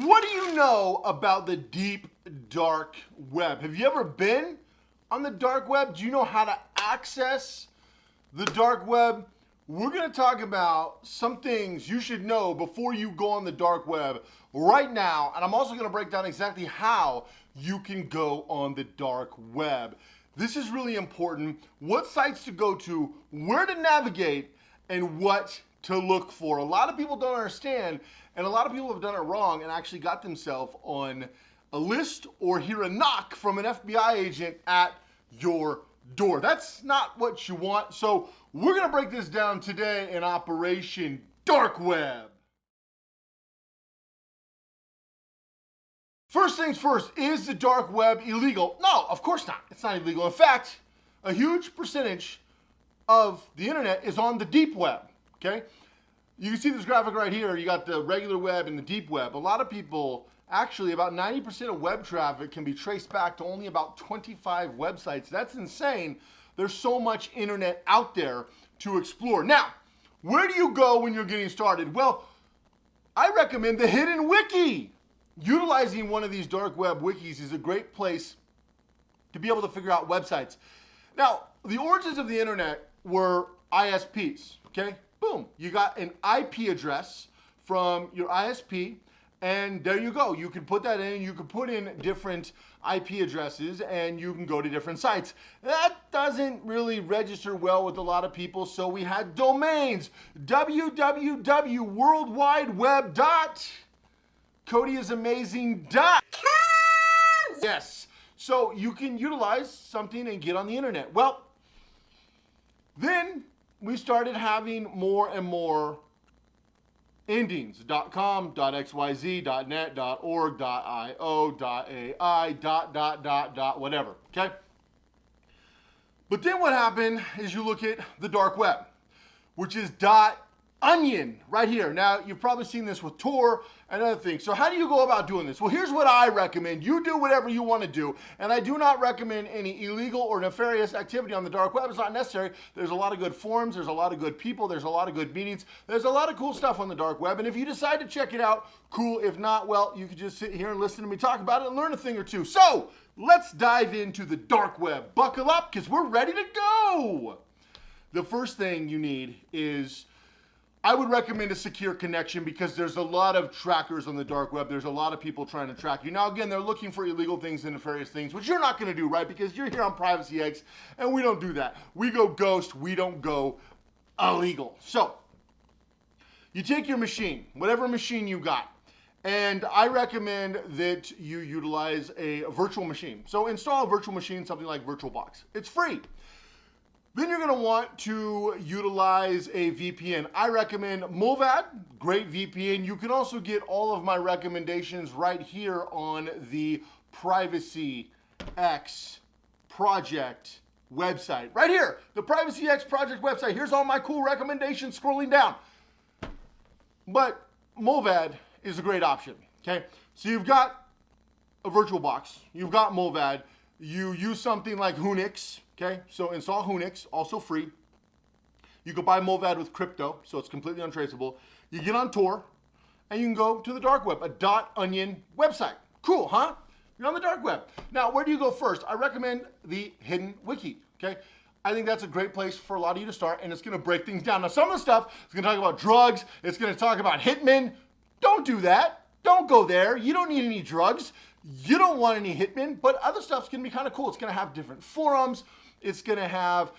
What do you know about the deep dark web? Have you ever been on the dark web? Do you know how to access the dark web? We're going to talk about some things you should know before you go on the dark web right now. And I'm also going to break down exactly how you can go on the dark web. This is really important. What sites to go to, where to navigate, and what to look for. A lot of people don't understand, and a lot of people have done it wrong and actually got themselves on a list or hear a knock from an FBI agent at your door. That's not what you want. So we're going to break this down today in Operation Dark Web. First things first, is the dark web illegal? No, of course not. It's not illegal. In fact, a huge percentage of the internet is on the deep web, okay? You can see this graphic right here. You got the regular web and the deep web. A lot of people, actually about 90% of web traffic can be traced back to only about 25 websites. That's insane. There's so much internet out there to explore. Now, where do you go when you're getting started? Well, I recommend the Hidden Wiki. Utilizing one of these dark web wikis is a great place to be able to figure out websites. Now, the origins of the internet were ISPs, okay? Boom, you got an IP address from your ISP, and there you go. You can put that in, you can put in different IP addresses, and you can go to different sites. That doesn't really register well with a lot of people, so we had domains. www.worldwideweb. CodyIsAmazing.com. Yes, so you can utilize something and get on the internet. Well, then we started having more and more endings. .com, .xyz, .net, .org, .io, .ai, whatever, okay? But then what happened is you look at the dark web, which is .onion right here. Now, you've probably seen this with Tor and other things. So how do you go about doing this? Well, here's what I recommend. You do whatever you want to do, and I do not recommend any illegal or nefarious activity on the dark web. It's not necessary. There's a lot of good forums. There's a lot of good people. There's a lot of good meetings. There's a lot of cool stuff on the dark web, and if you decide to check it out, cool. If not, well, you can just sit here and listen to me talk about it and learn a thing or two. So let's dive into the dark web. Buckle up, because we're ready to go. The first thing you need is, I would recommend a secure connection, because there's a lot of trackers on the dark web. There's a lot of people trying to track you. Now, again, they're looking for illegal things and nefarious things, which you're not going to do, right? Because you're here on Privacy X, and we don't do that. We go ghost. We don't go illegal. So you take your machine, whatever machine you got, and I recommend that you utilize a virtual machine. So install a virtual machine, something like VirtualBox. It's free. Then you're going to want to utilize a VPN. I recommend Mulvad, great VPN. You can also get all of my recommendations right here on the Privacy X Project website. Right here, the Privacy X Project website. Here's all my cool recommendations scrolling down. But Mulvad is a great option, okay? So you've got a VirtualBox. You've got Mulvad. You use something like Unix. Okay, so install Unix, also free. You can buy Mulvad with crypto, so it's completely untraceable. You get on Tor, and you can go to the dark web, a .onion website. Cool, huh? You're on the dark web. Now, where do you go first? I recommend the Hidden Wiki, okay? I think that's a great place for a lot of you to start, and it's gonna break things down. Now, some of the stuff is gonna talk about drugs, it's gonna talk about hitmen. Don't do that. Don't go there. You don't need any drugs. You don't want any hitmen, but other stuff's gonna be kind of cool. It's gonna have different forums. It's going to have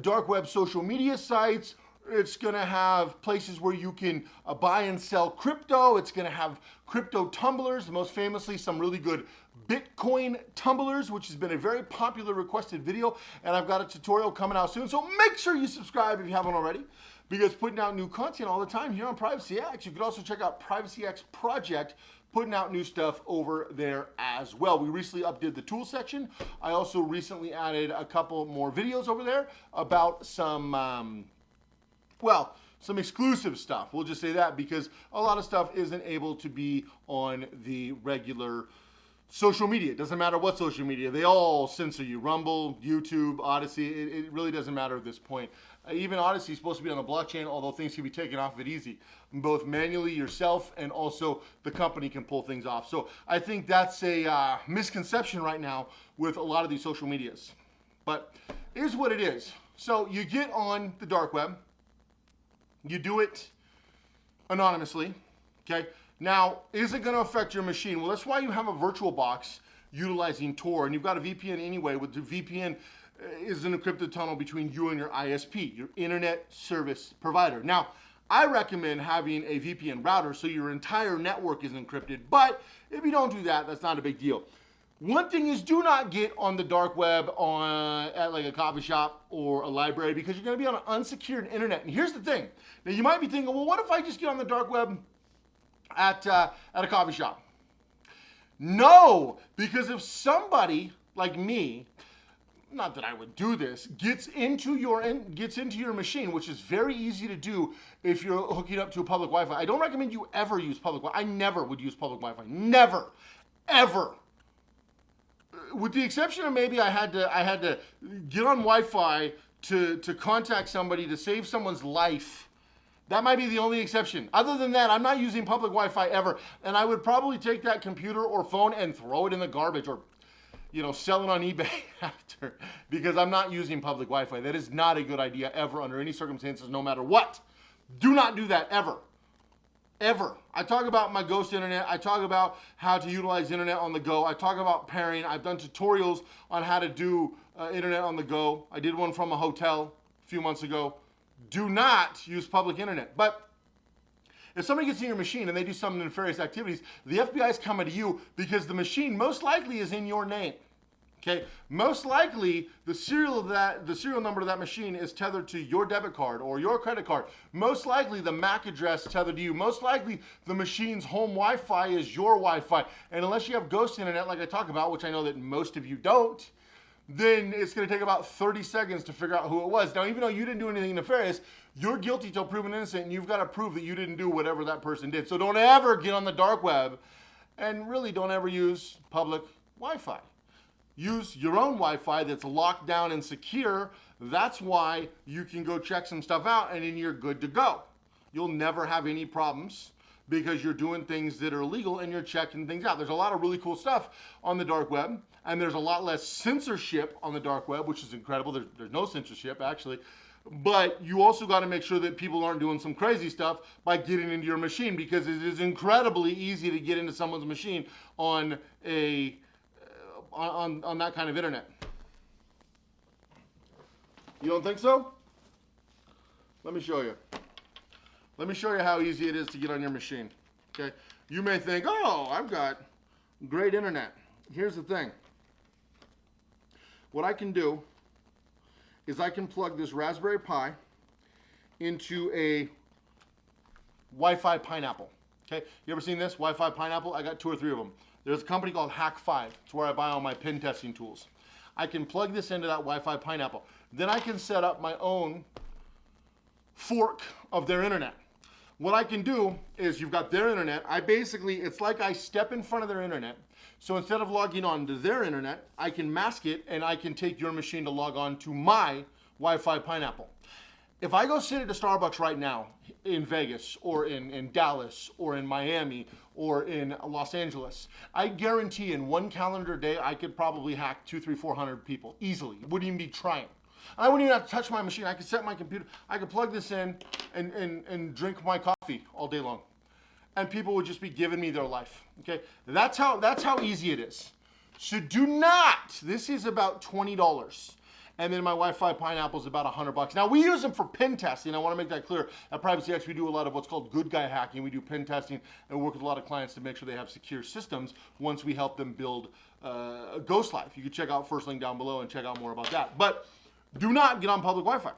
dark web social media sites. It's going to have places where you can buy and sell crypto. It's going to have crypto tumblers, most famously some really good Bitcoin tumblers, which has been a very popular requested video. And I've got a tutorial coming out soon. So make sure you subscribe if you haven't already, because putting out new content all the time here on Privacy X. You can also check out Privacy X Project, putting out new stuff over there as well. We recently updated the tool section. I also recently added a couple more videos over there about some, some exclusive stuff. We'll just say that, because a lot of stuff isn't able to be on the regular social media. It doesn't matter what social media. They all censor you. Rumble, YouTube, Odyssey. It really doesn't matter at this point. Even Odyssey is supposed to be on the blockchain, although things can be taken off of it easy. Both manually yourself and also the company can pull things off. So I think that's a misconception right now with a lot of these social medias. But here's what it is. So you get on the dark web, you do it anonymously, okay? Now, is it gonna affect your machine? Well, that's why you have a virtual box utilizing Tor, and you've got a VPN anyway. With the VPN is an encrypted tunnel between you and your ISP, your internet service provider. Now, I recommend having a VPN router so your entire network is encrypted, but if you don't do that, that's not a big deal. One thing is, do not get on the dark web at like a coffee shop or a library, because you're gonna be on an unsecured internet. And here's the thing. Now you might be thinking, well, what if I just get on the dark web at a coffee shop? No, because if somebody like me, not that I would do this, gets into your machine, which is very easy to do if you're hooking up to a public Wi-Fi. I don't recommend you ever use public Wi-Fi. I never would use public Wi-Fi. Never, ever. With the exception of maybe I had to get on Wi-Fi to contact somebody to save someone's life. That might be the only exception. Other than that, I'm not using public Wi-Fi ever. And I would probably take that computer or phone and throw it in the garbage, or sell it on eBay after, because I'm not using public Wi-Fi. That is not a good idea ever, under any circumstances, no matter what. Do not do that ever. Ever. I talk about my ghost internet. I talk about how to utilize internet on the go. I talk about pairing. I've done tutorials on how to do internet on the go. I did one from a hotel a few months ago. Do not use public internet. But if somebody gets in your machine and they do some nefarious activities, the FBI is coming to you because the machine most likely is in your name. Okay, most likely the serial number of that machine is tethered to your debit card or your credit card. Most likely the MAC address tethered to you. Most likely the machine's home Wi-Fi is your Wi-Fi. And unless you have ghost internet like I talk about, which I know that most of you don't, then it's going to take about 30 seconds to figure out who it was. Now, even though you didn't do anything nefarious, you're guilty till proven innocent, and you've got to prove that you didn't do whatever that person did. So don't ever get on the dark web, and really don't ever use public Wi-Fi. Use your own Wi-Fi that's locked down and secure. That's why you can go check some stuff out and then you're good to go. You'll never have any problems because you're doing things that are legal and you're checking things out. There's a lot of really cool stuff on the dark web, and there's a lot less censorship on the dark web, which is incredible. There's no censorship, actually. But you also got to make sure that people aren't doing some crazy stuff by getting into your machine, because it is incredibly easy to get into someone's machine on that kind of internet. You don't think so? Let me show you. Let me show you how easy it is to get on your machine. Okay? You may think, oh, I've got great internet. Here's the thing. What I can do is I can plug this Raspberry Pi into a Wi-Fi pineapple. Okay? You ever seen this? Wi-Fi pineapple? I got 2 or 3 of them. There's a company called Hack5. It's where I buy all my pen testing tools. I can plug this into that Wi-Fi pineapple. Then I can set up my own fork of their internet. What I can do is, you've got their internet. It's like I step in front of their internet. So instead of logging on to their internet, I can mask it and I can take your machine to log on to my Wi-Fi pineapple. If I go sit at a Starbucks right now in Vegas or in Dallas or in Miami or in Los Angeles, I guarantee in one calendar day I could probably hack 200, 300, 400 people easily. Wouldn't even be trying. I wouldn't even have to touch my machine. I could set my computer. I could plug this in and drink my coffee all day long, and people would just be giving me their life. Okay, that's how easy it is. So do not. This is about $20. And then my Wi-Fi pineapple is about $100. Now, we use them for pen testing. I want to make that clear. At Privacy X, we do a lot of what's called good guy hacking. We do pen testing and work with a lot of clients to make sure they have secure systems once we help them build a ghost life. You can check out first link down below and check out more about that. But do not get on public Wi-Fi.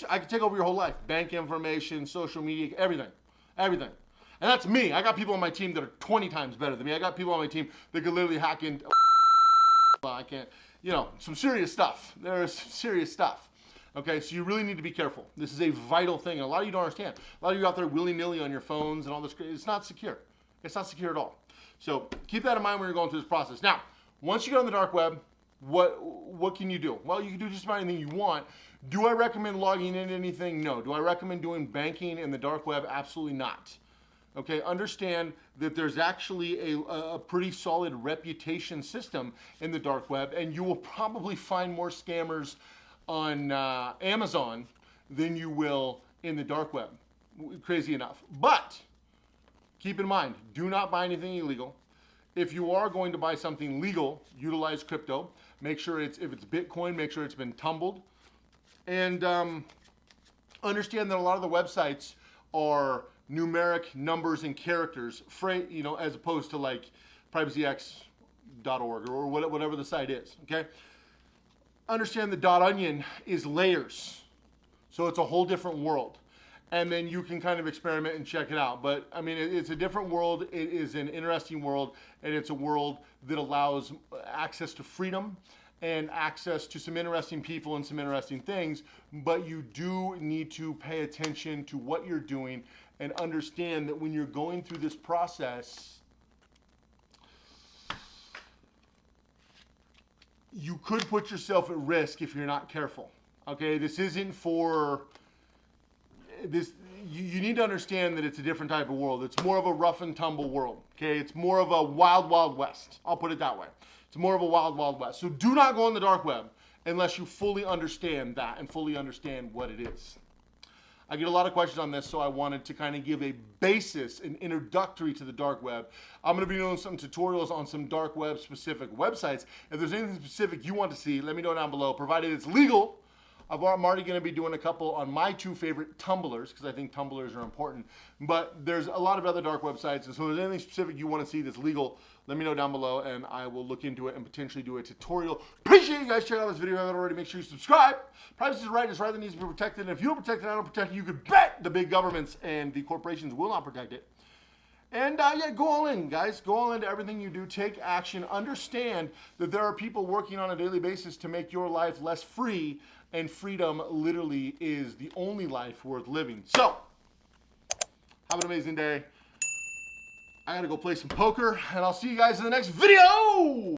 I can take over your whole life. Bank information, social media, everything. Everything. And that's me. I got people on my team that are 20 times better than me. I got people on my team that could literally hack in. Well, I can't. Some serious stuff. There is some serious stuff. Okay, so you really need to be careful. This is a vital thing. And a lot of you don't understand. A lot of you out there willy-nilly on your phones and all this. It's not secure. It's not secure at all. So keep that in mind when you're going through this process. Now, once you get on the dark web, what can you do? Well, you can do just about anything you want. Do I recommend logging in anything? No. Do I recommend doing banking in the dark web? Absolutely not. Okay, understand that there's actually a pretty solid reputation system in the dark web, and you will probably find more scammers on Amazon than you will in the dark web. Crazy enough. But keep in mind, do not buy anything illegal. If you are going to buy something legal, utilize crypto. Make sure if it's Bitcoin, make sure it's been tumbled. And understand that a lot of the websites are numeric numbers and characters, as opposed to like privacyx.org or whatever the site is, okay? Understand the .onion is layers. So it's a whole different world. And then you can kind of experiment and check it out. But I mean, it's a different world. It is an interesting world, and it's a world that allows access to freedom and access to some interesting people and some interesting things. But you do need to pay attention to what you're doing and understand that when you're going through this process, you could put yourself at risk if you're not careful. Okay, this isn't for this. You need to understand that it's a different type of world. It's more of a rough and tumble world. Okay, it's more of a wild, wild west. I'll put it that way. It's more of a wild, wild west. So do not go on the dark web unless you fully understand that and fully understand what it is. I get a lot of questions on this, so I wanted to kind of give a basis, an introductory to the dark web. I'm going to be doing some tutorials on some dark web specific websites. If there's anything specific you want to see, let me know down below, provided it's legal. I'm already going to be doing a couple on my two favorite tumblers, because I think tumblers are important. But there's a lot of other dark websites, and so if there's anything specific you want to see that's legal, let me know down below, and I will look into it and potentially do a tutorial. Appreciate you guys checking out this video. If you haven't already, make sure you subscribe. Privacy is right. It's right that needs to be protected. And if you don't protect it, I don't protect it. You could bet the big governments and the corporations will not protect it. And yeah, go all in, guys. Go all into everything you do. Take action. Understand that there are people working on a daily basis to make your life less free, and freedom literally is the only life worth living. So, have an amazing day. I gotta go play some poker, and I'll see you guys in the next video!